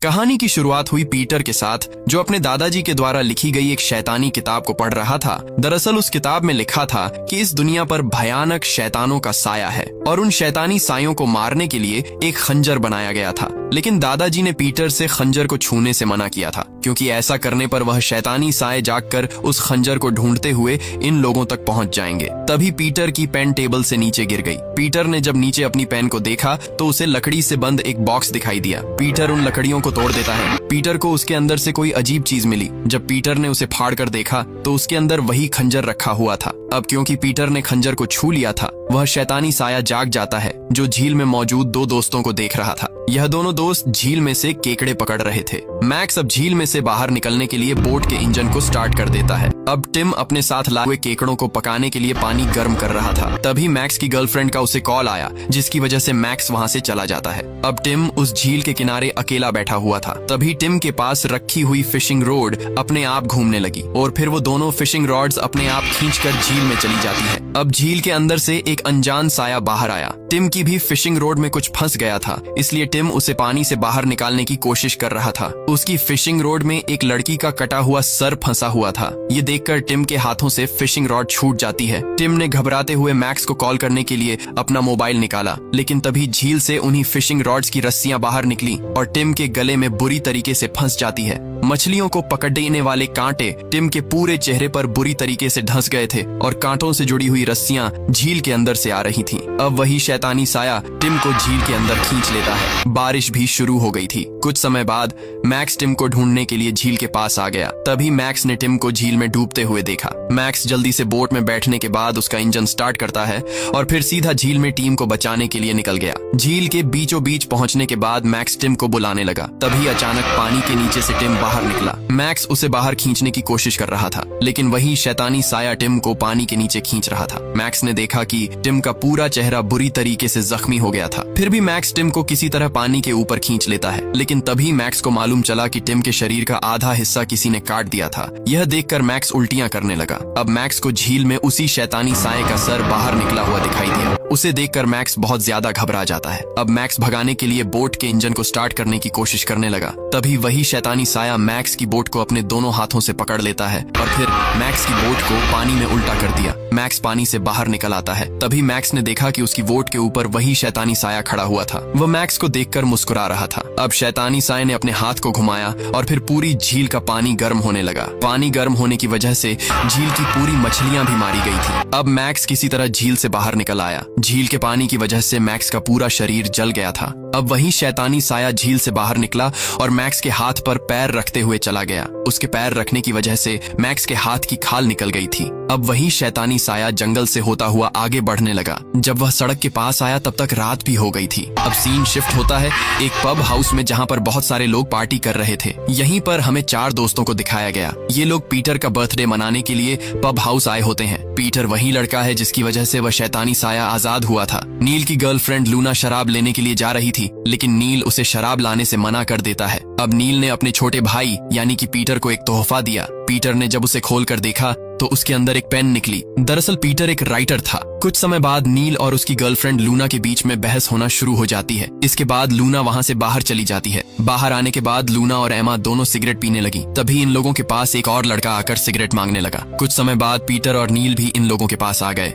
कहानी की शुरुआत हुई पीटर के साथ, जो अपने दादाजी के द्वारा लिखी गई एक शैतानी किताब को पढ़ रहा था। दरअसल उस किताब में लिखा था कि इस दुनिया पर भयानक शैतानों का साया है और उन शैतानी सायों को मारने के लिए एक खंजर बनाया गया था। लेकिन दादाजी ने पीटर से खंजर को छूने से मना किया था, क्योंकि ऐसा करने पर वह शैतानी साए जागकर उस खंजर को ढूंढते हुए इन लोगों तक पहुंच जाएंगे। तभी पीटर की पेन टेबल से नीचे गिर गई। पीटर ने जब नीचे अपनी पेन को देखा तो उसे लकड़ी से बंद एक बॉक्स दिखाई दिया। पीटर उन लकड़ियों को तोड़ देता है। पीटर को उसके अंदर से कोई अजीब चीज मिली। जब पीटर ने उसे फाड़ कर देखा तो उसके अंदर वही खंजर रखा हुआ था। अब क्योंकि पीटर ने खंजर को छू लिया था, वह शैतानी साया जाग जाता है, जो झील में मौजूद दो दोस्तों को देख रहा था। यह दोनों दोस्त झील में से केकड़े पकड़ रहे थे। मैक्स अब झील में से बाहर निकलने के लिए बोट के इंजन को स्टार्ट कर देता है। अब टिम अपने साथ लाए हुए केकड़ों को पकाने के लिए पानी गर्म कर रहा था। तभी मैक्स की गर्लफ्रेंड का उसे कॉल आया, जिसकी वजह से मैक्स वहां से चला जाता है। अब टिम उस झील के किनारे अकेला बैठा हुआ था। तभी टिम के पास रखी हुई फिशिंग रोड अपने आप घूमने लगी और फिर वो दोनों फिशिंग रॉड्स अपने आप खींचकर झील में चली जाती है। अब झील के अंदर से एक अनजान साया बाहर आया। टिम की भी फिशिंग रोड में कुछ फंस गया था, इसलिए टिम उसे पानी से बाहर निकालने की कोशिश कर रहा था। उसकी फिशिंग रोड में एक लड़की का कटा हुआ सर फंसा हुआ था। ये देखकर टिम के हाथों से फिशिंग रॉड छूट जाती है। टिम ने घबराते हुए मैक्स को कॉल करने के लिए अपना मोबाइल निकाला, लेकिन तभी झील से उन्हीं फिशिंग रॉड्स की रस्सियां बाहर निकली और टिम के गले में बुरी तरीके से फंस जाती है। मछलियों को पकड़ने वाले कांटे टिम के पूरे चेहरे पर बुरी तरीके से धंस गए थे और कांटों से जुड़ी हुई रस्सियां झील के अंदर से आ रही थीं। अब वही शैतानी साया टिम को झील के अंदर खींच लेता है। बारिश भी शुरू हो गई थी। कुछ समय बाद मैक्स टिम को ढूंढने के लिए झील के पास आ गया। तभी मैक्स ने टिम को झील में डूबते हुए देखा। मैक्स जल्दी से बोट में बैठने के बाद उसका इंजन स्टार्ट करता है और फिर सीधा झील में टीम को बचाने के लिए निकल गया। झील के बीचों बीच पहुंचने के बाद मैक्स टिम को बुलाने लगा। तभी अचानक पानी के नीचे से टिम बाहर निकला। मैक्स उसे बाहर खींचने की कोशिश कर रहा था, लेकिन वही शैतानी साया टिम को पानी के नीचे खींच रहा था। मैक्स ने देखा कि टिम का पूरा चेहरा बुरी तरीके से जख्मी हो गया था। फिर भी मैक्स टिम को किसी तरह पानी के ऊपर खींच लेता है, लेकिन तभी मैक्स को मालूम चला कि टिम के शरीर का आधा हिस्सा किसी ने काट दिया था। यह देखकर मैक्स उल्टियां करने लगा। अब मैक्स को झील में उसी शैतानी साये का सर बाहर निकला हुआ दिखाई दिया। उसे देखकर मैक्स बहुत ज्यादा घबरा जाता है। अब मैक्स भगाने के लिए बोट के इंजन को स्टार्ट करने की कोशिश करने लगा। तभी वही शैतानी साया मैक्स की बोट को अपने दोनों हाथों से पकड़ लेता है और फिर मैक्स की बोट को पानी में उल्टा कर दिया। मैक्स पानी से बाहर निकल आता है। तभी मैक्स ने देखा कि उसकी बोट के ऊपर वही शैतानी साया खड़ा हुआ था। वह मैक्स को देखकर मुस्कुरा रहा था। अब शैतानी साये ने अपने हाथ को घुमाया और फिर पूरी झील का पानी गर्म होने लगा। पानी गर्म होने की वजह से झील की पूरी मछलियां भी मारी गई थी। अब मैक्स किसी तरह झील से बाहर निकल आया। झील के पानी की वजह से मैक्स का पूरा शरीर जल गया था। अब वही शैतानी साया झील से बाहर निकला और मैक्स के हाथ पर पैर रखते हुए चला गया। उसके पैर रखने की वजह से मैक्स के हाथ की खाल निकल गई थी। अब वही शैतानी साया जंगल से होता हुआ आगे बढ़ने लगा। जब वह सड़क के पास आया तब तक रात भी हो गई थी। अब सीन शिफ्ट होता है एक पब हाउस में, जहाँ पर बहुत सारे लोग पार्टी कर रहे थे। यहीं पर हमें 4 दोस्तों को दिखाया गया। ये लोग पीटर का बर्थडे मनाने के लिए पब हाउस आए होते हैं। पीटर वही लड़का है जिसकी वजह से वह शैतानी साया आजाद हुआ था। नील की गर्लफ्रेंड लूना शराब लेने के लिए जा रही थी, लेकिन नील उसे शराब लाने से मना कर देता है। अब नील ने अपने छोटे भाई यानी कि पीटर को एक तोहफा दिया। पीटर ने जब उसे खोलकर देखा तो उसके अंदर एक पेन निकली। दरअसल पीटर एक राइटर था। कुछ समय बाद नील और उसकी गर्लफ्रेंड लूना के बीच में बहस होना शुरू हो जाती है। इसके बाद लूना वहां से बाहर चली जाती है। बाहर आने के बाद लूना और एमा दोनों सिगरेट पीने लगी। तभी इन लोगों के पास एक और लड़का आकर सिगरेट मांगने लगा। कुछ समय बाद पीटर और नील भी इन लोगों के पास आ गए।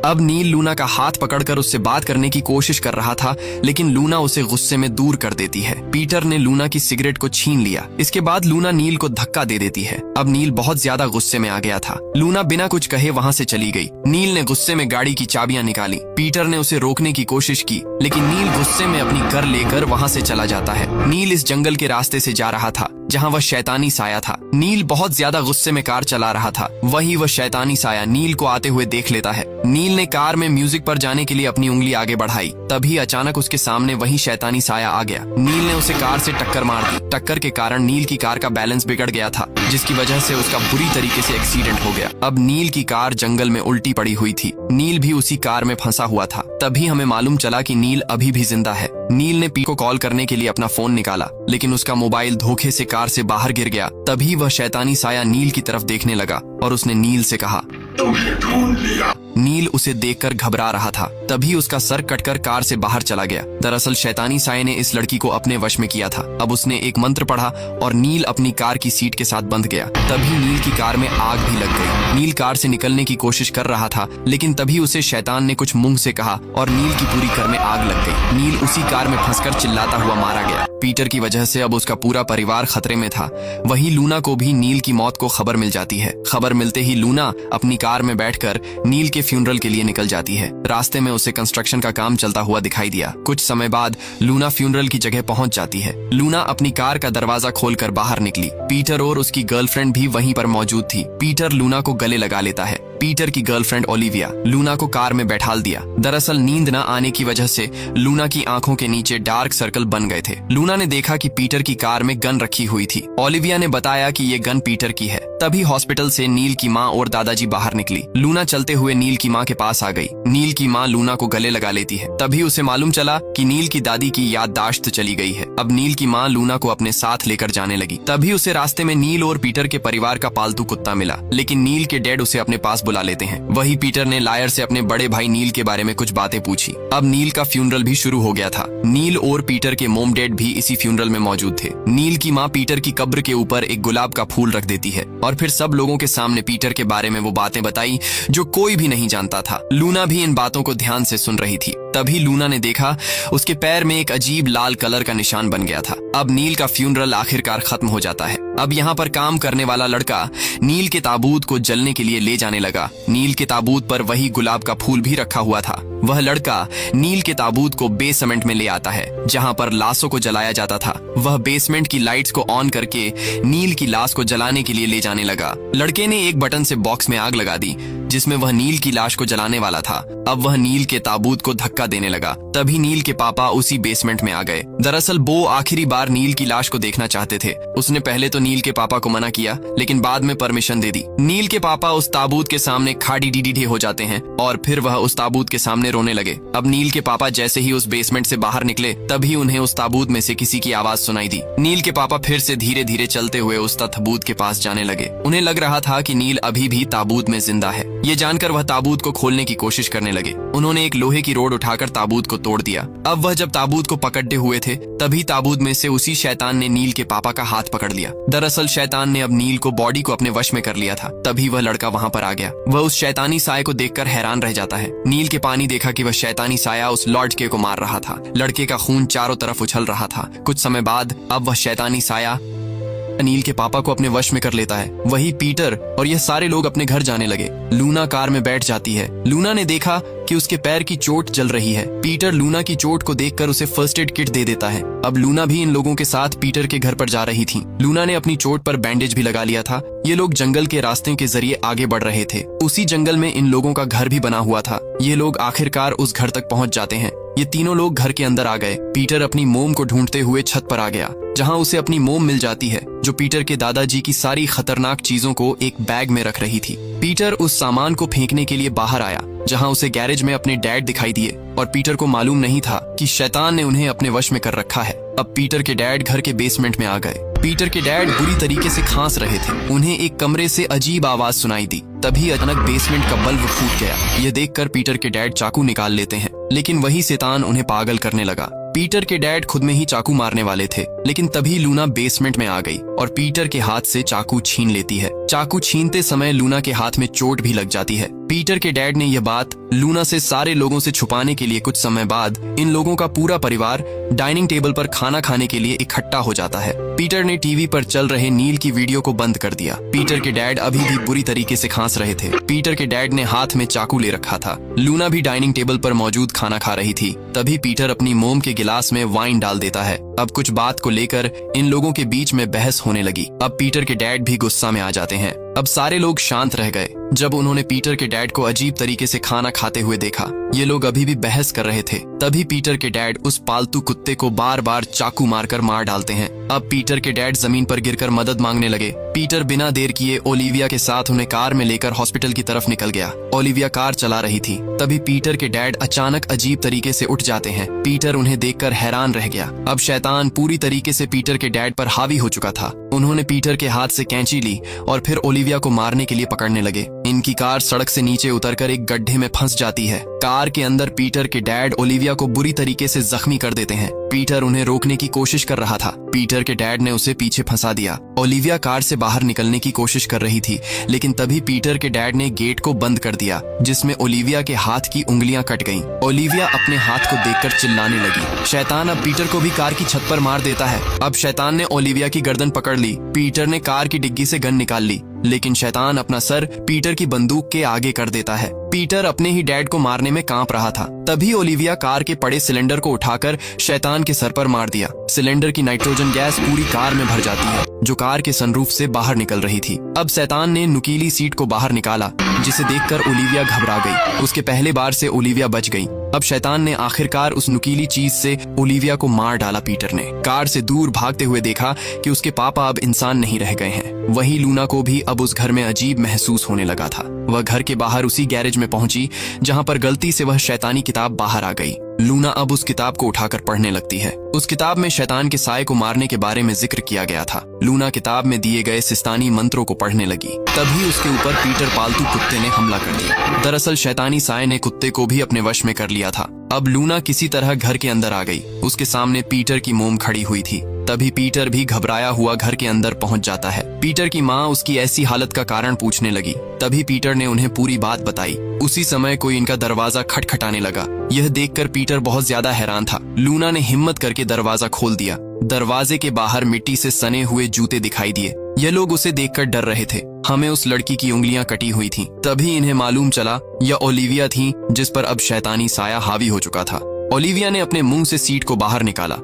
अब नील लूना का हाथ पकड़कर उससे बात करने की कोशिश कर रहा था, लेकिन लूना उसे गुस्से में दूर कर देती है। पीटर ने लूना की सिगरेट को छीन लिया। इसके बाद लूना नील को धक्का दे देती है। अब नील बहुत ज्यादा गुस्से में आ गया था। लूना बिना कुछ कहे वहां से चली गई। नील ने गुस्से में गाड़ी की चाबियां निकाली। पीटर ने उसे रोकने की कोशिश की, लेकिन नील गुस्से में अपनी कार लेकर वहां से चला जाता है। नील इस जंगल के रास्ते से जा रहा था जहां वह शैतानी साया था। नील बहुत ज्यादा गुस्से में कार चला रहा था। वही वह शैतानी साया नील को आते हुए देख लेता है। नील ने कार में म्यूजिक पर जाने के लिए अपनी उंगली आगे बढ़ाई। तभी अचानक उसके सामने वही शैतानी साया आ गया। नील ने उसे कार से टक्कर मार दी। टक्कर के कारण नील की कार का बैलेंस बिगड़ गया था, जिसकी वजह से उसका बुरी तरीके से एक्सीडेंट हो गया। अब नील की कार जंगल में उल्टी पड़ी हुई थी। नील भी उसी कार में फंसा हुआ था। तभी हमें मालूम चला कि नील अभी भी जिंदा है। नील ने पी को कॉल करने के लिए अपना फोन निकाला, लेकिन उसका मोबाइल धोखे से कार से बाहर गिर गया। तभी वह शैतानी साया नील की तरफ देखने लगा और उसने नील से कहा, तुम्हें ढूंढ लिया। नील उसे देखकर घबरा रहा था। तभी उसका सर कटकर कार से बाहर चला गया। दरअसल शैतानी साये ने इस लड़की को अपने वश में किया था। अब उसने एक मंत्र पढ़ा और नील अपनी कार की सीट के साथ बंध गया। तभी नील की कार में आग भी लग गई। नील कार से निकलने की कोशिश कर रहा था, लेकिन तभी उसे शैतान ने कुछ मुंह से कहा और नील की पूरी कार में आग लग गई। नील उसी कार में फंसकर चिल्लाता हुआ मारा गया। पीटर की वजह से अब उसका पूरा परिवार खतरे में था। वहीं लूना को भी नील की मौत को खबर मिल जाती है। खबर मिलते ही लूना अपनी कार में बैठकर नील के फ्यूनरल के लिए निकल जाती है। रास्ते में उसे कंस्ट्रक्शन का काम चलता हुआ दिखाई दिया। कुछ समय बाद लूना फ्यूनरल की जगह पहुंच जाती है। लूना अपनी कार का दरवाजा खोलकर बाहर निकली। पीटर और उसकी गर्लफ्रेंड भी वहीं पर मौजूद थी। पीटर लूना को गले लगा लेता है। पीटर की गर्लफ्रेंड ओलिविया लूना को कार में बैठाल दिया। दरअसल नींद न आने की वजह से लूना की आंखों के नीचे डार्क सर्कल बन गए थे। लूना ने देखा कि पीटर की कार में गन रखी हुई थी। ओलिविया ने बताया कि ये गन पीटर की है। तभी हॉस्पिटल से नील की माँ और दादाजी बाहर निकली। लूना चलते हुए नील की माँ के पास आ गई। नील की माँ लूना को गले लगा लेती है। तभी उसे मालूम चला कि नील की दादी की याददाश्त चली गई है। अब नील की माँ लूना को अपने साथ लेकर जाने लगी। तभी उसे रास्ते में नील और पीटर के परिवार का पालतू कुत्ता मिला, लेकिन नील के डैड उसे अपने पास बुला लेते हैं। वही पीटर ने लायर से अपने बड़े भाई नील के बारे में कुछ बातें पूछी। अब नील का फ्यूनरल भी शुरू हो गया था। नील और पीटर के मोम डैड भी इसी फ्यूनरल में मौजूद थे। नील की माँ पीटर की कब्र के ऊपर एक गुलाब का फूल रख देती है और फिर सब लोगों के सामने पीटर के बारे में वो बातें बताई जो कोई भी नहीं जानता था। लूना भी इन बातों को ध्यान से सुन रही थी। तभी लूना ने देखा उसके पैर में एक अजीब लाल कलर का निशान बन गया था। अब नील का फ्यूनरल आखिरकार खत्म हो जाता है। अब यहाँ पर काम करने वाला लड़का नील के ताबूत को जलने के लिए ले जाने लगा। नील के ताबूत पर वही गुलाब का फूल भी रखा हुआ था। वह लड़का नील के ताबूत को बेसमेंट में ले आता है, जहाँ पर लाशों को जलाया जाता था। वह बेसमेंट की लाइट्स को ऑन करके नील की लाश को जलाने के लिए ले जाने लगा। लड़के ने एक बटन से बॉक्स में आग लगा दी, जिसमें वह नील की लाश को जलाने वाला था। अब वह नील के ताबूत को धक्का देने लगा। तभी नील के पापा उसी बेसमेंट में आ गए। दरअसल बो आखिरी बार नील की लाश को देखना चाहते थे। उसने पहले तो नील के पापा को मना किया, लेकिन बाद में परमिशन दे दी। नील के पापा उस ताबूत के सामने खाड़ी डीडी हो जाते हैं और फिर वह उस ताबूत के सामने रोने लगे। अब नील के पापा जैसे ही उस बेसमेंट से बाहर निकले, तभी उन्हें उस ताबूत में से किसी की आवाज सुनाई दी। नील के पापा फिर से धीरे धीरे चलते हुए उस ताबूत के पास जाने लगे। उन्हें लग रहा था कि नील अभी भी ताबूत में जिंदा है। ये जानकर वह ताबूत को खोलने की कोशिश करने लगे। उन्होंने एक लोहे की रोड उठाकर ताबूत को तोड़ दिया। अब वह जब ताबूत को पकड़े हुए थे, तभी ताबूत में से उसी शैतान ने नील के पापा का हाथ पकड़ लिया। दरअसल शैतान ने अब नील को बॉडी को अपने वश में कर लिया था। तभी वह लड़का वहाँ पर आ गया। वह उस शैतानी साये को देखकर हैरान रह जाता है। नील के पानी देखा कि वह शैतानी साया उस लॉर्ड के को मार रहा था। लड़के का खून चारों तरफ उछल रहा था। कुछ समय बाद अब वह शैतानी साया नील के पापा को अपने वश में कर लेता है। वही पीटर और ये सारे लोग अपने घर जाने लगे। लूना कार में बैठ जाती है। लूना ने देखा कि उसके पैर की चोट जल रही है। पीटर लूना की चोट को देखकर उसे फर्स्ट एड किट दे देता है। अब लूना भी इन लोगों के साथ पीटर के घर पर जा रही थी। लूना ने अपनी चोट पर बैंडेज भी लगा लिया था। ये लोग जंगल के रास्ते के जरिए आगे बढ़ रहे थे। उसी जंगल में इन लोगों का घर भी बना हुआ था। ये लोग आखिरकार उस घर तक पहुंच जाते हैं। ये तीनों लोग घर के अंदर आ गए। पीटर अपनी मोम को ढूंढते हुए छत पर आ गया, जहां उसे अपनी मोम मिल जाती है, जो पीटर के दादाजी की सारी खतरनाक चीजों को एक बैग में रख रही थी। पीटर उस सामान को फेंकने के लिए बाहर आया, जहां उसे गैरेज में अपने डैड दिखाई दिए और पीटर को मालूम नहीं था कि शैतान ने उन्हें अपने वश में कर रखा है। अब पीटर के डैड घर के बेसमेंट में आ गए। पीटर के डैड बुरी तरीके से खांस रहे थे। उन्हें एक कमरे से अजीब आवाज सुनाई दी। तभी अचानक बेसमेंट का बल्ब फूट गया। ये देखकर पीटर के डैड चाकू निकाल लेते हैं, लेकिन वही शैतान उन्हें पागल करने लगा। पीटर के डैड खुद में ही चाकू मारने वाले थे, लेकिन तभी लूना बेसमेंट में आ गई और पीटर के हाथ से चाकू छीन लेती है। चाकू छीनते समय लूना के हाथ में चोट भी लग जाती है। पीटर के डैड ने यह बात लूना से सारे लोगों से छुपाने के लिए कुछ समय बाद इन लोगों का पूरा परिवार डाइनिंग टेबल पर खाना खाने के लिए इकट्ठा हो जाता है। पीटर ने टीवी पर चल रहे नील की वीडियो को बंद कर दिया। पीटर के डैड अभी भी बुरी तरीके से खांस रहे थे। पीटर के डैड ने हाथ में चाकू ले रखा था। लूना भी डाइनिंग टेबल पर मौजूद खाना खा रही थी। तभी पीटर अपनी मोम के गिलास में वाइन डाल देता है। अब कुछ बात को लेकर इन लोगों के बीच में बहस होने लगी। अब पीटर के डैड भी गुस्सा में आ जाते हैं। अब सारे लोग शांत रह गए जब उन्होंने पीटर के डैड को अजीब तरीके से खाना खाते हुए देखा। ये लोग अभी भी बहस कर रहे थे। तभी पीटर के डैड उस पालतू कुत्ते को बार बार चाकू मारकर मार डालते हैं। अब पीटर के डैड जमीन पर गिरकर मदद मांगने लगे। पीटर बिना देर किए ओलिविया के साथ उन्हें कार में लेकर हॉस्पिटल की तरफ निकल गया। ओलिविया कार चला रही थी। तभी पीटर के डैड अचानक अजीब तरीके से उठ जाते हैं। पीटर उन्हें देखकर हैरान रह गया। अब शैतान पूरी तरीके से पीटर के डैड पर हावी हो चुका था। उन्होंने पीटर के हाथ से कैंची ली और फिर ओलिविया को मारने के लिए पकड़ने लगे। इनकी कार सड़क से नीचे उतरकर एक गड्ढे में फंस जाती है। कार के अंदर पीटर के डैड ओलिविया को बुरी तरीके से जख्मी कर देते हैं। पीटर उन्हें रोकने की कोशिश कर रहा था। पीटर के डैड ने उसे पीछे फंसा दिया। ओलिविया कार से बाहर निकलने की कोशिश कर रही थी, लेकिन तभी पीटर के डैड ने गेट को बंद कर दिया, जिसमें ओलिविया के हाथ की उंगलियां कट गईं। ओलिविया अपने हाथ को देखकर चिल्लाने लगी। शैतान अब पीटर को भी कार की छत पर मार देता है। अब शैतान ने ओलिविया की गर्दन पकड़ ली। पीटर ने कार की डिग्गी से गन निकाल ली, लेकिन शैतान अपना सर पीटर की बंदूक के आगे कर देता है। पीटर अपने ही डैड को मारने में कांप रहा था। तभी ओलिविया कार के पड़े सिलेंडर को उठाकर शैतान के सर पर मार दिया। सिलेंडर की नाइट्रोजन गैस पूरी कार में भर जाती है, जो कार के सनरूफ से बाहर निकल रही थी। अब शैतान ने नुकीली सीट को बाहर निकाला, जिसे देखकर ओलिविया घबरा गई। उसके पहले बार से ओलिविया बच गई। अब शैतान ने आखिरकार उस नुकीली चीज से ओलिविया को मार डाला। पीटर ने कार से दूर भागते हुए देखा कि उसके पापा अब इंसान नहीं रह गए हैं। वहीं लूना को भी अब उस घर में अजीब महसूस होने लगा था। वह घर के बाहर उसी गैरेज में पहुंची जहां पर गलती से वह शैतानी किताब बाहर आ गई। लूना अब उस किताब को उठाकर पढ़ने लगती है। उस किताब में शैतान के साए को मारने के बारे में जिक्र किया गया था। लूना किताब में दिए गए सिस्तानी मंत्रों को पढ़ने लगी। तभी उसके ऊपर पीटर पालतू कुत्ते ने हमला कर दिया। दरअसल शैतानी साए ने कुत्ते को भी अपने वश में कर लिया था। अब लूना किसी तरह घर के अंदर आ गई। उसके सामने पीटर की मोम खड़ी हुई थी। तभी पीटर भी घबराया हुआ घर के अंदर पहुंच जाता है। पीटर की माँ उसकी ऐसी हालत का कारण पूछने लगी। तभी पीटर ने उन्हें पूरी बात बताई। उसी समय कोई इनका दरवाजा खटखटाने लगा। यह देखकर पीटर बहुत ज्यादा हैरान था। लूना ने हिम्मत करके दरवाजा खोल दिया। दरवाजे के बाहर मिट्टी से सने हुए जूते दिखाई दिए। ये लोग उसे देखकर डर रहे थे। हमें उस लड़की की उंगलियां कटी हुई थीं। तभी इन्हें मालूम चला यह ओलिविया थी, जिस पर अब शैतानी साया हावी हो चुका था। ओलिविया ने अपने मुंह से सीट को बाहर निकाला।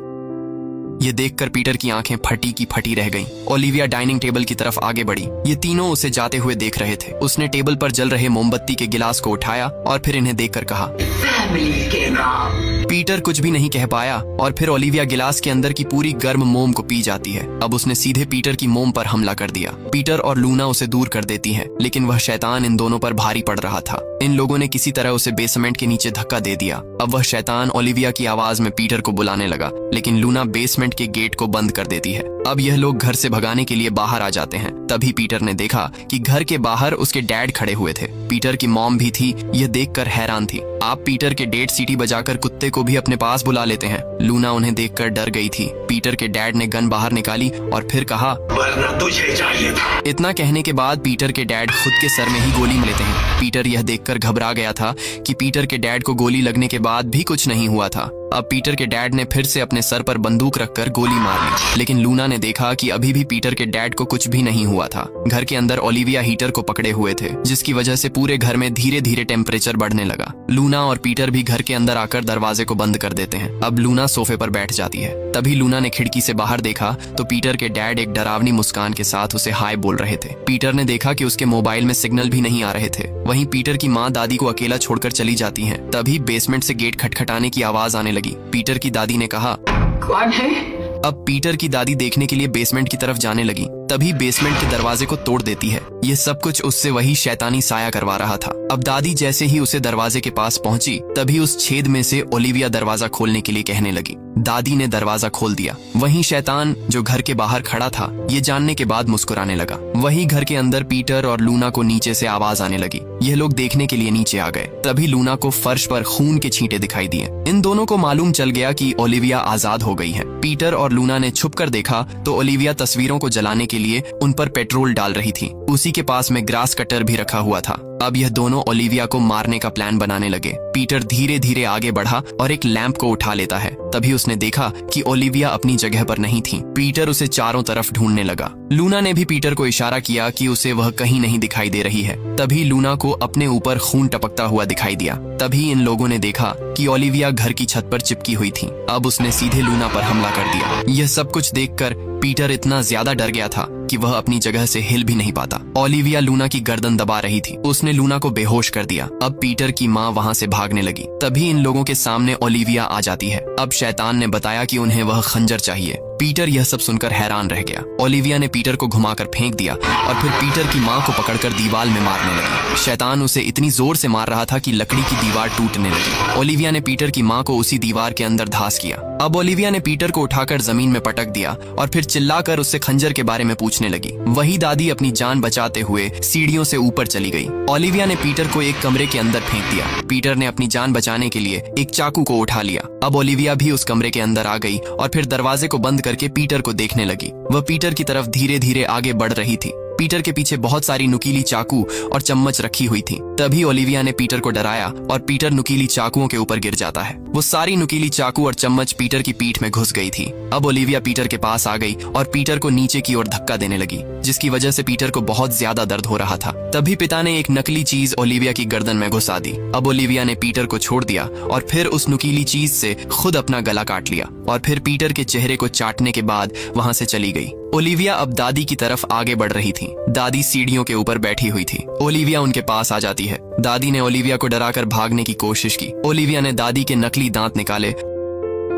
ये देखकर पीटर की आंखें फटी की फटी रह गईं। ओलिविया डाइनिंग टेबल की तरफ आगे बढ़ी। ये तीनों उसे जाते हुए देख रहे थे। उसने टेबल पर जल रहे मोमबत्ती के गिलास को उठाया और फिर इन्हें देखकर कहा, फैमिली के नाम। पीटर कुछ भी नहीं कह पाया और फिर ओलिविया गिलास के अंदर की पूरी गर्म मोम को पी जाती है। अब उसने सीधे पीटर की मोम पर हमला कर दिया। पीटर और लूना उसे दूर कर देती हैं, लेकिन वह शैतान इन दोनों पर भारी पड़ रहा था। इन लोगों ने किसी तरह उसे बेसमेंट के नीचे धक्का दे दिया। अब वह शैतान ओलिविया की आवाज में पीटर को बुलाने लगा, लेकिन लूना बेसमेंट के गेट को बंद कर देती है। अब यह लोग घर से भगाने के लिए बाहर आ जाते हैं। तभी पीटर ने देखा कि घर के बाहर उसके डैड खड़े हुए थे। पीटर की मॉम भी थी। यह देखकर हैरान थी। आप पीटर के डैड सीटी बजाकर कुत्ते को भी अपने पास बुला लेते हैं। लूना उन्हें देखकर डर गई थी। पीटर के डैड ने गन बाहर निकाली और फिर कहा, वरना तुझे चाहिए था। इतना कहने के बाद पीटर के डैड खुद के सर में ही गोली लेते हैं। पीटर यह देखकर घबरा गया था कि पीटर के डैड को गोली लगने के बाद भी कुछ नहीं हुआ था। अब पीटर के डैड ने फिर से अपने सर पर बंदूक रखकर गोली मार ली, लेकिन लूना ने देखा कि अभी भी पीटर के डैड को कुछ भी नहीं हुआ था। घर के अंदर ओलिविया हीटर को पकड़े हुए थे, जिसकी वजह से पूरे घर में धीरे धीरे टेम्परेचर बढ़ने लगा। लूना और पीटर भी घर के अंदर आकर दरवाजे को बंद कर देते हैं। अब लूना सोफे पर बैठ जाती है। तभी लूना ने खिड़की से बाहर देखा तो पीटर के डैड एक डरावनी मुस्कान के साथ उसे हाय बोल रहे थे। पीटर ने देखा कि उसके मोबाइल में सिग्नल भी नहीं आ रहे थे। वहीं पीटर की माँ दादी को अकेला छोड़कर चली जाती हैं। तभी बेसमेंट से गेट खटखटाने की आवाज आने लगी। पीटर की दादी ने कहा, कौन है? अब पीटर की दादी देखने के लिए बेसमेंट की तरफ जाने लगी। तभी बेसमेंट के दरवाजे को तोड़ देती है। ये सब कुछ उससे वही शैतानी साया करवा रहा था। अब दादी जैसे ही उसे दरवाजे के पास पहुंची, तभी उस छेद में से ओलिविया दरवाजा खोलने के लिए कहने लगी। दादी ने दरवाजा खोल दिया। वहीं शैतान जो घर के बाहर खड़ा था, ये जानने के बाद मुस्कुराने लगा। वहीं घर के अंदर पीटर और लूना को नीचे से आवाज आने लगी। यह लोग देखने के लिए नीचे आ गए। तभी लूना को फर्श पर खून के छींटे दिखाई दिए। इन दोनों को मालूम चल गया कि ओलिविया आजाद हो गई है। पीटर और लूना ने छुपकर देखा तो ओलिविया तस्वीरों को जलाने के लिए उन पर पेट्रोल डाल रही थी। उसी के पास में ग्रास कटर भी रखा हुआ था। अब यह दोनों ओलिविया को मारने का प्लान बनाने लगे। पीटर धीरे धीरे आगे बढ़ा और एक लैंप को उठा लेता है। तभी उसने देखा कि ओलिविया अपनी जगह पर नहीं थी। पीटर उसे चारों तरफ ढूंढने लगा। लूना ने भी पीटर को इशारा किया कि उसे वह कहीं नहीं दिखाई दे रही है। तभी लूना को अपने ऊपर खून टपकता हुआ दिखाई दिया। तभी इन लोगों ने देखा कि ओलिविया घर की छत पर चिपकी हुई थी। अब उसने सीधे लूना पर हमला कर दिया। यह सब कुछ देखकर पीटर इतना ज्यादा डर गया था कि वह अपनी जगह से हिल भी नहीं पाता। ओलिविया लूना की गर्दन दबा रही थी। उसने लूना को बेहोश कर दिया। अब पीटर की माँ वहाँ से भागने लगी। तभी इन लोगों के सामने ओलिविया आ जाती है। अब शैतान ने बताया कि उन्हें वह खंजर चाहिए। पीटर यह सब सुनकर हैरान रह गया। ओलिविया ने पीटर को घुमाकर फेंक दिया और फिर पीटर की माँ को पकड़कर दीवार में मारने लगी। शैतान उसे इतनी जोर से मार रहा था कि लकड़ी की दीवार टूटने लगी। ओलिविया ने पीटर की माँ को उसी दीवार के अंदर धांस किया। अब ओलिविया ने पीटर को उठाकर जमीन में पटक दिया और फिर चिल्लाकर उससे खंजर के बारे में पूछने लगी। वही दादी अपनी जान बचाते हुए सीढ़ियों से ऊपर चली गई। ओलिविया ने पीटर को एक कमरे के अंदर फेंक दिया। पीटर ने अपनी जान बचाने के लिए एक चाकू को उठा लिया। अब ओलिविया भी उस कमरे के अंदर आ गई और फिर दरवाजे को बंद करके पीटर को देखने लगी। वह पीटर की तरफ धीरे धीरे आगे बढ़ रही थी। पीटर के पीछे बहुत सारी नुकीली चाकू और चम्मच रखी हुई थी। तभी ओलिविया ने पीटर को डराया और पीटर नुकीली चाकुओं के ऊपर गिर जाता है। वो सारी नुकीली चाकू और चम्मच पीटर की पीठ में घुस गई थी। अब ओलिविया पीटर के पास आ गई और पीटर को नीचे की ओर धक्का देने लगी, जिसकी वजह से पीटर को बहुत ज्यादा दर्द हो रहा था। तभी पिता ने एक नकली चीज ओलिविया की गर्दन में घुसा दी। अब ओलिविया ने पीटर को छोड़ दिया और फिर उस नुकीली चीज से खुद अपना गला काट लिया और फिर पीटर के चेहरे को चाटने के बाद वहां से चली गई। ओलिविया अब दादी की तरफ आगे बढ़ रही थी। दादी सीढ़ियों के ऊपर बैठी हुई थी। ओलिविया उनके पास आ जाती है। दादी ने ओलिविया को डराकर भागने की कोशिश की। ओलिविया ने दादी के नकली दांत निकाले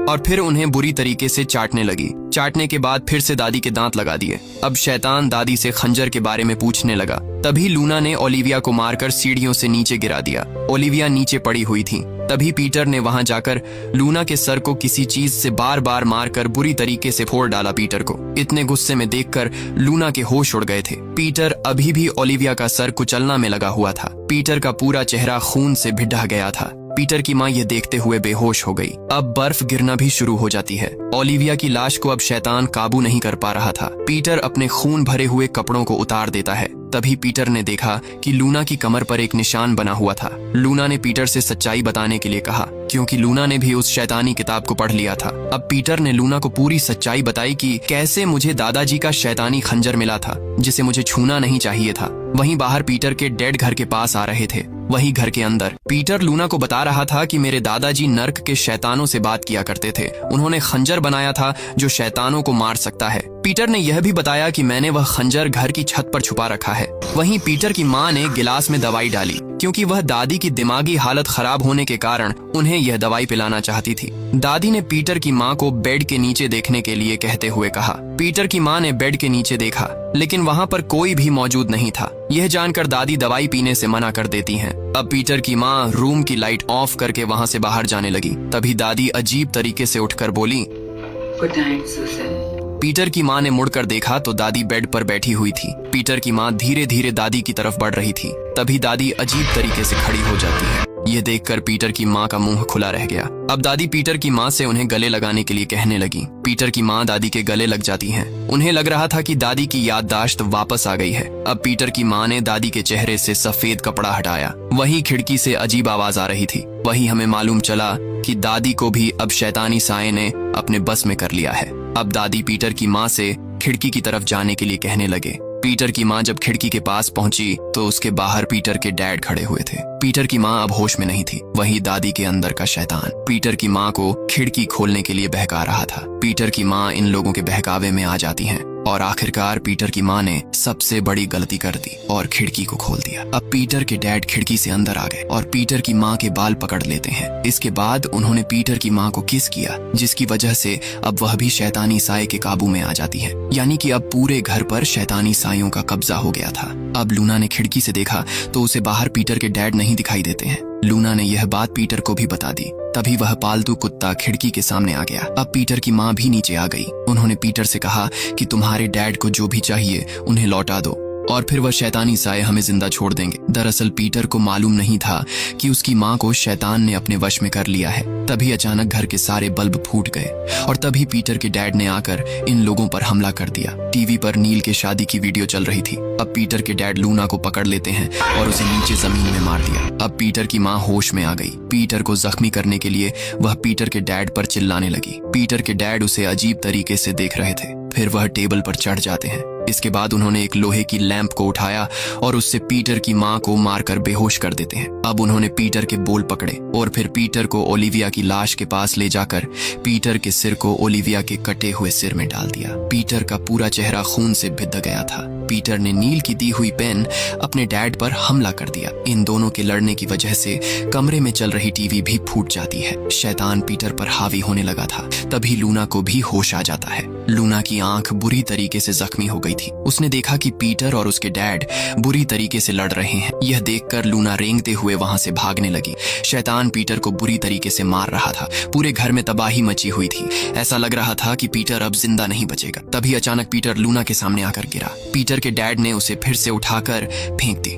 और फिर उन्हें बुरी तरीके से चाटने लगी। चाटने के बाद फिर से दादी के दांत लगा दिए। अब शैतान दादी से खंजर के बारे में पूछने लगा। तभी लूना ने ओलिविया को मारकर सीढ़ियों से नीचे गिरा दिया। ओलिविया नीचे पड़ी हुई थी। तभी पीटर ने वहां जाकर लूना के सर को किसी चीज से बार बार मारकर बुरी तरीके से फोड़ डाला। पीटर को इतने गुस्से में देखकर लूना के होश उड़ गए थे। पीटर अभी भी ओलिविया का सर कुचलना में लगा हुआ था। पीटर का पूरा चेहरा खून से भिड़ा गया था। पीटर की माँ यह देखते हुए बेहोश हो गई। अब बर्फ गिरना भी शुरू हो जाती है। ओलिविया की लाश को अब शैतान काबू नहीं कर पा रहा था। पीटर अपने खून भरे हुए कपड़ों को उतार देता है। तभी पीटर ने देखा कि लूना की कमर पर एक निशान बना हुआ था। लूना ने पीटर से सच्चाई बताने के लिए कहा, क्योंकि लूना ने भी उस शैतानी किताब को पढ़ लिया था। अब पीटर ने लूना को पूरी सच्चाई बताई कि कैसे मुझे दादाजी का शैतानी खंजर मिला था, जिसे मुझे छूना नहीं चाहिए था। वहीं बाहर पीटर के डेड घर के पास आ रहे थे। वहीं घर के अंदर पीटर लूना को बता रहा था कि मेरे दादाजी नर्क के शैतानों से बात किया करते थे। उन्होंने खंजर बनाया था जो शैतानों को मार सकता है। पीटर ने यह भी बताया कि मैंने वह खंजर घर की छत पर छुपा रखा है। वहीं पीटर की माँ ने गिलास में दवाई डाली, क्योंकि वह दादी की दिमागी हालत खराब होने के कारण उन्हें यह दवाई पिलाना चाहती थी। दादी ने पीटर की माँ को बेड के नीचे देखने के लिए कहते हुए कहा। पीटर की माँ ने बेड के नीचे देखा, लेकिन वहाँ पर कोई भी मौजूद नहीं था। यह जानकर दादी दवाई पीने से मना कर देती हैं। अब पीटर की माँ रूम की लाइट ऑफ करके वहाँ से बाहर जाने लगी। तभी दादी अजीब तरीके से उठकर बोली, गुड नाइट सुसन। पीटर की माँ ने मुड़कर देखा तो दादी बेड पर बैठी हुई थी। पीटर की माँ धीरे धीरे दादी की तरफ बढ़ रही थी। तभी दादी अजीब तरीके से खड़ी हो जाती है। यह देखकर पीटर की माँ का मुंह खुला रह गया। अब दादी पीटर की माँ से उन्हें गले लगाने के लिए कहने लगी। पीटर की माँ दादी के गले लग जाती हैं। उन्हें लग रहा था कि दादी की याददाश्त वापस आ गई है। अब पीटर की माँ ने दादी के चेहरे से सफेद कपड़ा हटाया। वहीं खिड़की से अजीब आवाज आ रही थी। वहीं हमें मालूम चला कि दादी को भी अब शैतानी साये ने अपने बस में कर लिया है। अब दादी पीटर की माँ से खिड़की की तरफ जाने के लिए कहने लगे। पीटर की माँ जब खिड़की के पास पहुंची तो उसके बाहर पीटर के डैड खड़े हुए थे। पीटर की माँ अब होश में नहीं थी। वहीं दादी के अंदर का शैतान पीटर की माँ को खिड़की खोलने के लिए बहका रहा था। पीटर की माँ इन लोगों के बहकावे में आ जाती हैं और आखिरकार पीटर की माँ ने सबसे बड़ी गलती कर दी और खिड़की को खोल दिया। अब पीटर के डैड खिड़की से अंदर आ गए और पीटर की माँ के बाल पकड़ लेते हैं। इसके बाद उन्होंने पीटर की माँ को किस किया, जिसकी वजह से अब वह भी शैतानी साये के काबू में आ जाती है। यानी कि अब पूरे घर पर शैतानी सायों का कब्जा हो गया था। अब लूना ने खिड़की से देखा तो उसे बाहर पीटर के डैड नहीं दिखाई देते हैं। लूना ने यह बात पीटर को भी बता दी। तभी वह पालतू कुत्ता खिड़की के सामने आ गया। अब पीटर की माँ भी नीचे आ गई। उन्होंने पीटर से कहा कि तुम्हारे डैड को जो भी चाहिए उन्हें लौटा दो और फिर वह शैतानी साये हमें जिंदा छोड़ देंगे। दरअसल पीटर को मालूम नहीं था कि उसकी माँ को शैतान ने अपने वश में कर लिया है। तभी अचानक घर के सारे बल्ब फूट गए और तभी पीटर के डैड ने आकर इन लोगों पर हमला कर दिया। टीवी पर नील के शादी की वीडियो चल रही थी। अब पीटर के डैड लूना को पकड़ लेते हैं और उसे नीचे जमीन में मार दिया। अब पीटर की माँ होश में आ गई। पीटर को जख्मी करने के लिए वह पीटर के डैड पर चिल्लाने लगी। पीटर के डैड उसे अजीब तरीके से देख रहे थे। फिर वह टेबल पर चढ़ जाते हैं। इसके बाद उन्होंने एक लोहे की लैंप को उठाया और उससे पीटर की माँ को मारकर बेहोश कर देते हैं। अब उन्होंने पीटर के बोल पकड़े और फिर पीटर को ओलिविया की लाश के पास ले जाकर पीटर के सिर को ओलिविया के कटे हुए सिर में डाल दिया। पीटर का पूरा चेहरा खून से भिद गया था। पीटर ने नील की दी हुई पेन अपने डैड पर हमला कर दिया। इन दोनों के लड़ने की वजह से कमरे में चल रही टीवी भी फूट जाती है। शैतान पीटर पर हावी होने लगा था। तभी लूना को भी होश आ जाता है। लूना की आंख बुरी तरीके से जख्मी हो गई थी। उसने देखा कि पीटर और उसके डैड बुरी तरीके से लड़ रहे हैं। यह देखकर लूना रेंगते हुए वहां से भागने लगी। शैतान पीटर को बुरी तरीके से मार रहा था। पूरे घर में तबाही मची हुई थी। ऐसा लग रहा था कि पीटर अब जिंदा नहीं बचेगा। तभी अचानक पीटर लूना के सामने आकर गिरा। पीटर के डैड ने उसे फिर से उठाकर फेंक दी।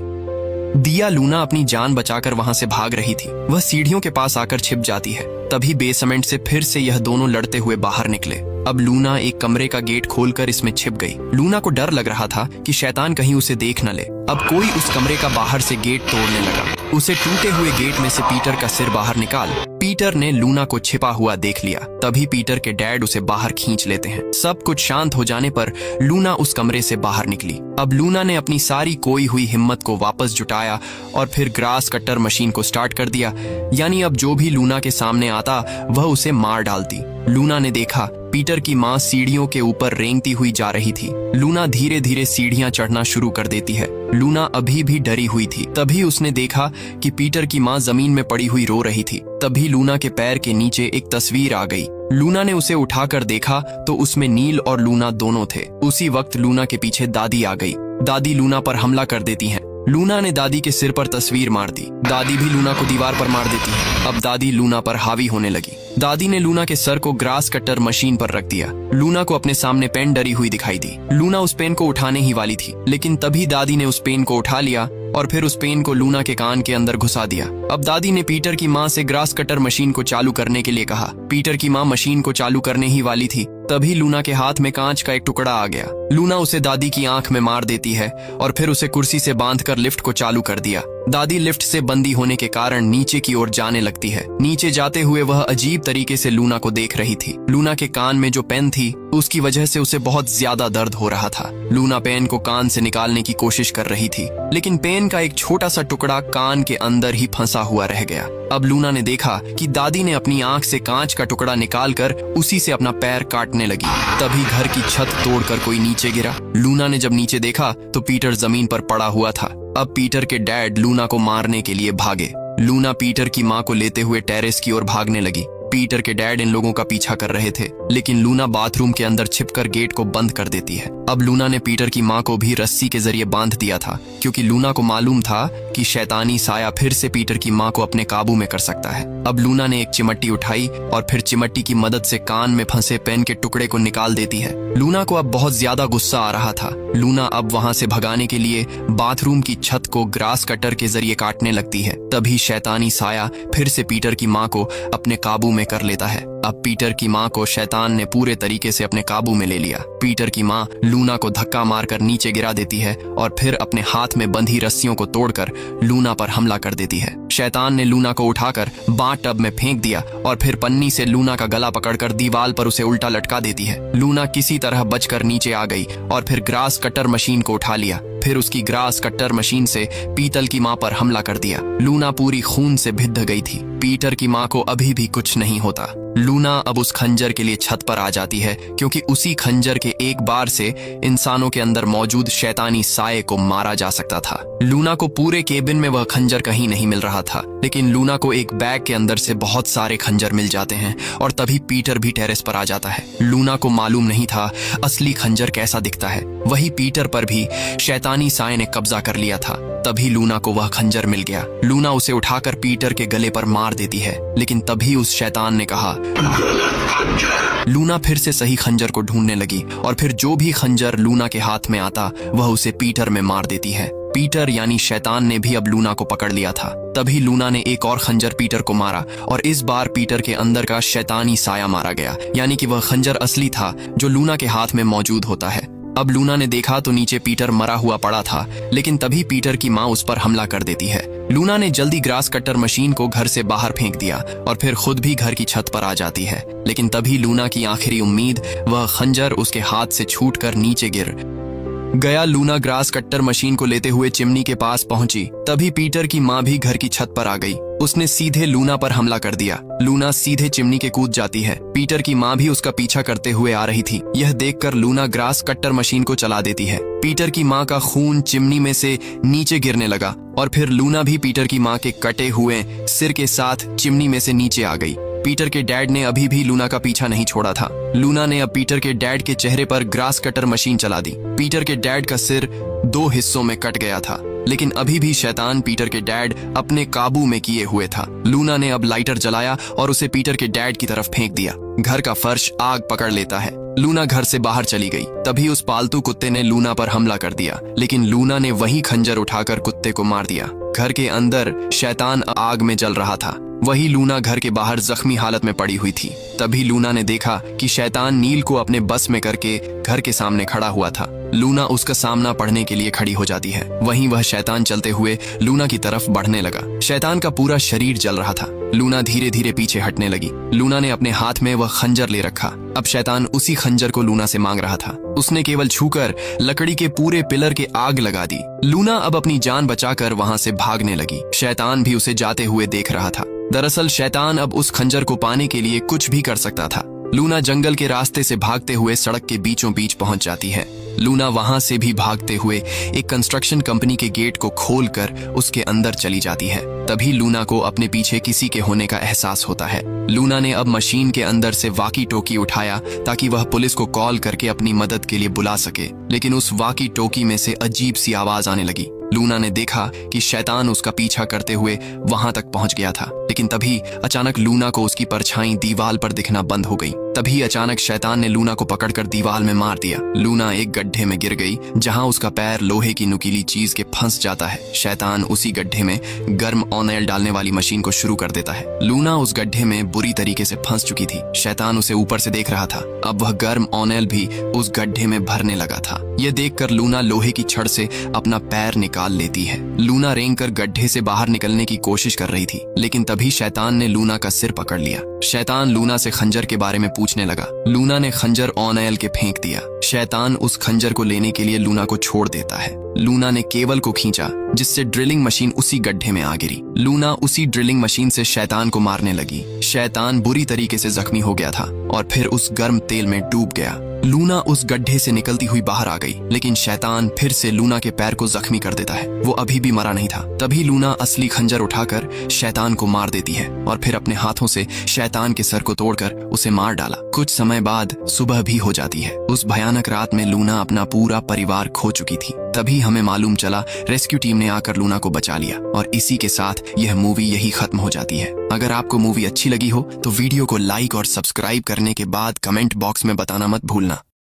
दिया लूना अपनी जान बचाकर वहां से भाग रही थी। वह सीढ़ियों के पास आकर छिप जाती है। तभी बेसमेंट से फिर से यह दोनों लड़ते हुए बाहर निकले। अब लूना एक कमरे का गेट खोलकर इसमें छिप गई। लूना को डर लग रहा था कि शैतान कहीं उसे देख न ले। अब कोई उस कमरे का बाहर से गेट तोड़ने लगा। उसे टूटे हुए गेट में से पीटर का सिर बाहर निकाल पीटर ने लूना को छिपा हुआ देख लिया। तभी पीटर के डैड उसे बाहर खींच लेते हैं। सब कुछ शांत हो जाने पर लूना उस कमरे से बाहर निकली। अब लूना ने अपनी सारी खोई हुई हिम्मत को वापस जुटाया और फिर ग्रास कटर मशीन को स्टार्ट कर दिया। यानी अब जो भी लूना के सामने आता वह उसे मार डालती। लूना ने देखा पीटर की माँ सीढ़ियों के ऊपर रेंगती हुई जा रही थी। लूना धीरे धीरे सीढ़ियां चढ़ना शुरू कर देती है। लूना अभी भी डरी हुई थी। तभी उसने देखा कि पीटर की माँ जमीन में पड़ी हुई रो रही थी। तभी लूना के पैर के नीचे एक तस्वीर आ गई। लूना ने उसे उठाकर देखा तो उसमें नील और लूना दोनों थे। उसी वक्त लूना के पीछे दादी आ गई। दादी लूना पर हमला कर देती हैं। लूना ने दादी के सिर पर तस्वीर मार दी। दादी भी लूना को दीवार पर मार देती है। अब दादी लूना पर हावी होने लगी। दादी ने लूना के सर को ग्रास कटर मशीन पर रख दिया। लूना को अपने सामने पेन डरी हुई दिखाई दी। लूना उस पेन को उठाने ही वाली थी, लेकिन तभी दादी ने उस पेन को उठा लिया और फिर उस पेन को लूना के कान के अंदर घुसा दिया। अब दादी ने पीटर की माँ से ग्रास कटर मशीन को चालू करने के लिए कहा। पीटर की माँ मशीन को चालू करने ही वाली थी, तभी लूना के हाथ में कांच का एक टुकड़ा आ गया। लूना उसे दादी की आंख में मार देती है और फिर उसे कुर्सी से बांधकर लिफ्ट को चालू कर दिया। दादी लिफ्ट से बंदी होने के कारण नीचे की ओर जाने लगती है। नीचे जाते हुए वह अजीब तरीके से लूना को देख रही थी। लूना के कान में जो पेन थी उसकी वजह से उसे बहुत ज्यादा दर्द हो रहा था। लूना पेन को कान से निकालने की कोशिश कर रही थी, लेकिन पेन का एक छोटा सा टुकड़ा कान के अंदर ही फंसा हुआ रह गया। अब लूना ने देखा कि दादी ने अपनी आंख से कांच का टुकड़ा निकालकर उसी से अपना पैर काटने लगी। तभी घर की छत तोड़कर कोई नीचे गिरा। लूना ने जब नीचे देखा तो पीटर जमीन पर पड़ा हुआ था। अब पीटर के डैड लूना को मारने के लिए भागे। लूना पीटर की माँ को लेते हुए टेरेस की ओर भागने लगी। पीटर के डैड इन लोगों का पीछा कर रहे थे, लेकिन लूना बाथरूम के अंदर छिपकर गेट को बंद कर देती है। अब लूना ने पीटर की माँ को भी रस्सी के जरिए बांध दिया था, क्योंकि लूना को मालूम था कि शैतानी साया फिर से पीटर की माँ को अपने काबू में कर सकता है। अब लूना ने एक चिमट्टी उठाई और फिर चिमट्टी की मदद से कान में फंसे पेन के टुकड़े को निकाल देती है। लूना को अब बहुत ज्यादा गुस्सा आ रहा था। लूना अब वहां से भगाने के लिए बाथरूम की छत को ग्रास कटर के जरिए काटने लगती है। तभी शैतानी साया फिर से पीटर की माँ को अपने काबू में कर लेता है। अब पीटर की माँ को शैतान ने पूरे तरीके से अपने काबू में ले लिया। पीटर की माँ लूना को धक्का मारकर नीचे गिरा देती है और फिर अपने हाथ में बंधी रस्सियों को तोड़कर लूना पर हमला कर देती है। शैतान ने लूना को उठाकर बाथ टब में फेंक दिया और फिर पन्नी से लूना का गला पकड़कर दीवार पर उसे उल्टा लटका देती है। लूना किसी तरह बचकर नीचे आ गई और फिर ग्रास कटर मशीन को उठा लिया। फिर उसकी ग्रास कटर मशीन से पीतल की माँ पर हमला कर दिया। लूना पूरी खून से भिद्ध गई थी। पीटर की माँ को अभी भी कुछ नहीं होता। लूना अब उस खंजर के लिए छत पर आ जाती है, क्योंकि उसी खंजर के एक बार से इंसानों के अंदर मौजूद शैतानी साये को मारा जा सकता था। लूना को पूरे केबिन में वह खंजर कहीं नहीं मिल रहा था, लेकिन लूना को एक बैग के अंदर से बहुत सारे खंजर मिल जाते हैं और तभी पीटर भी टेरेस पर आ जाता है। लूना को मालूम नहीं था असली खंजर कैसा दिखता है। वही पीटर पर भी शैतानी साये ने कब्जा कर लिया था। तभी लूना को वह खंजर मिल गया। लूना उसे उठाकर पीटर के गले पर मार देती है, लेकिन तभी उस शैतान ने कहा। लूना फिर से सही खंजर को ढूंढने लगी और फिर जो भी खंजर लूना के हाथ में आता वह उसे पीटर में मार देती है। पीटर यानी शैतान ने भी अब लूना को पकड़ लिया था। तभी लूना ने एक और खंजर पीटर को मारा और इस बार पीटर के अंदर का शैतानी साया मारा गया, यानी कि वह खंजर असली था जो लूना के हाथ में मौजूद होता है। अब लूना ने देखा तो नीचे पीटर मरा हुआ पड़ा था, लेकिन तभी पीटर की माँ उस पर हमला कर देती है। लूना ने जल्दी ग्रास कटर मशीन को घर से बाहर फेंक दिया और फिर खुद भी घर की छत पर आ जाती है, लेकिन तभी लूना की आखिरी उम्मीद वह खंजर उसके हाथ से छूटकर नीचे गया लूना ग्रास कट्टर मशीन को लेते हुए चिमनी के पास पहुंची। तभी पीटर की माँ भी घर की छत पर आ गई। उसने सीधे लूना पर हमला कर दिया। लूना सीधे चिमनी के कूद जाती है। पीटर की माँ भी उसका पीछा करते हुए आ रही थी। यह देखकर लूना ग्रास कट्टर मशीन को चला देती है। पीटर की माँ का खून चिमनी में से नीचे गिरने लगा और फिर लूना भी पीटर की माँ के कटे हुए सिर के साथ चिमनी में से नीचे आ गई। पीटर के डैड ने अभी भी लूना का पीछा नहीं छोड़ा था। लूना ने अब पीटर के डैड के चेहरे पर ग्रास कटर मशीन चला दी। पीटर के डैड का सिर 2 हिस्सों में कट गया था, लेकिन अभी भी शैतान पीटर के डैड अपने काबू में किए हुए था। लूना ने अब लाइटर जलाया और उसे पीटर के डैड की तरफ फेंक दिया। घर का फर्श आग पकड़ लेता है। लूना घर से बाहर चली गई। तभी उस पालतू कुत्ते ने लूना पर हमला कर दिया, लेकिन लूना ने वही खंजर उठाकर कुत्ते को मार दिया। घर के अंदर शैतान आग में जल रहा था। वही लूना घर के बाहर जख्मी हालत में पड़ी हुई थी। तभी लूना ने देखा कि शैतान नील को अपने बस में करके घर के सामने खड़ा हुआ था। लूना उसका सामना पढ़ने के लिए खड़ी हो जाती है। वहीं वह शैतान चलते हुए लूना की तरफ बढ़ने लगा। शैतान का पूरा शरीर जल रहा था। लूना धीरे धीरे पीछे हटने लगी। लूना ने अपने हाथ में वह खंजर ले रखा। अब शैतान उसी खंजर को लूना से मांग रहा था। उसने केवल छूकर लकड़ी के पूरे पिलर के आग लगा दी। लूना अब अपनी जान बचाकर वहां से भागने लगी। शैतान भी उसे जाते हुए देख रहा था। दरअसल शैतान अब उस खंजर को पाने के लिए कुछ भी कर सकता था। लूना जंगल के रास्ते से भागते हुए सड़क के बीचों बीच पहुंच जाती है। लूना वहां से भी भागते हुए एक कंस्ट्रक्शन कंपनी के गेट को खोलकर उसके अंदर चली जाती है। तभी लूना को अपने पीछे किसी के होने का एहसास होता है। लूना ने अब मशीन के अंदर से वाकी टोकी उठाया ताकि वह पुलिस को कॉल करके अपनी मदद के लिए बुला सके, लेकिन उस वाकी टोकी में से अजीब सी आवाज आने लगी। लूना ने देखा कि शैतान उसका पीछा करते हुए वहां तक पहुंच गया था, लेकिन तभी अचानक लूना को उसकी परछाई दीवार पर दिखना बंद हो गई। तभी अचानक शैतान ने लूना को पकड़कर दीवार में मार दिया। लूना एक गड्ढे में गिर गई जहां उसका पैर लोहे की नुकीली चीज के फंस जाता है। शैतान उसी गड्ढे में गर्म ऑनेल डालने वाली मशीन को शुरू कर देता है। लूना उस गड्ढे में बुरी तरीके से फंस चुकी थी। शैतान उसे ऊपर से देख रहा था। अब वह गर्म ऑनेल भी उस गड्ढे में भरने लगा था। यह देखकर लूना लोहे की छड़ से अपना पैर निकाल लेती है। लूना रेंगकर गड्ढे से बाहर निकलने की कोशिश कर रही थी, लेकिन तभी शैतान ने लूना का सिर पकड़ लिया। शैतान लूना से खंजर के बारे में पूछने लगा। लूना ने खंजर ऑनेल के फेंक दिया। शैतान उस खंजर को लेने के लिए लूना को छोड़ देता है। लूना ने केबल को खींचा, जिससे ड्रिलिंग मशीन उसी गड्ढे में आ गिरी। लूना उसी ड्रिलिंग मशीन से शैतान को मारने लगी। शैतान बुरी तरीके से जख्मी हो गया था और फिर उस गर्म तेल में डूब गया। लूना उस गड्ढे से निकलती हुई बाहर आ गई, लेकिन शैतान फिर से लूना के पैर को जख्मी कर देता है। वो अभी भी मरा नहीं था। तभी लूना असली खंजर उठाकर शैतान को मार देती है और फिर अपने हाथों से शैतान के सर को तोड़कर उसे मार डाला। कुछ समय बाद सुबह भी हो जाती है। उस भयानक रात में लूना अपना पूरा परिवार खो चुकी थी। तभी हमें मालूम चला रेस्क्यू टीम ने आकर लूना को बचा लिया और इसी के साथ यह मूवी यही खत्म हो जाती है। अगर आपको मूवी अच्छी लगी हो तो वीडियो को लाइक और सब्सक्राइब करने के बाद कमेंट बॉक्स में बताना मत भूलना।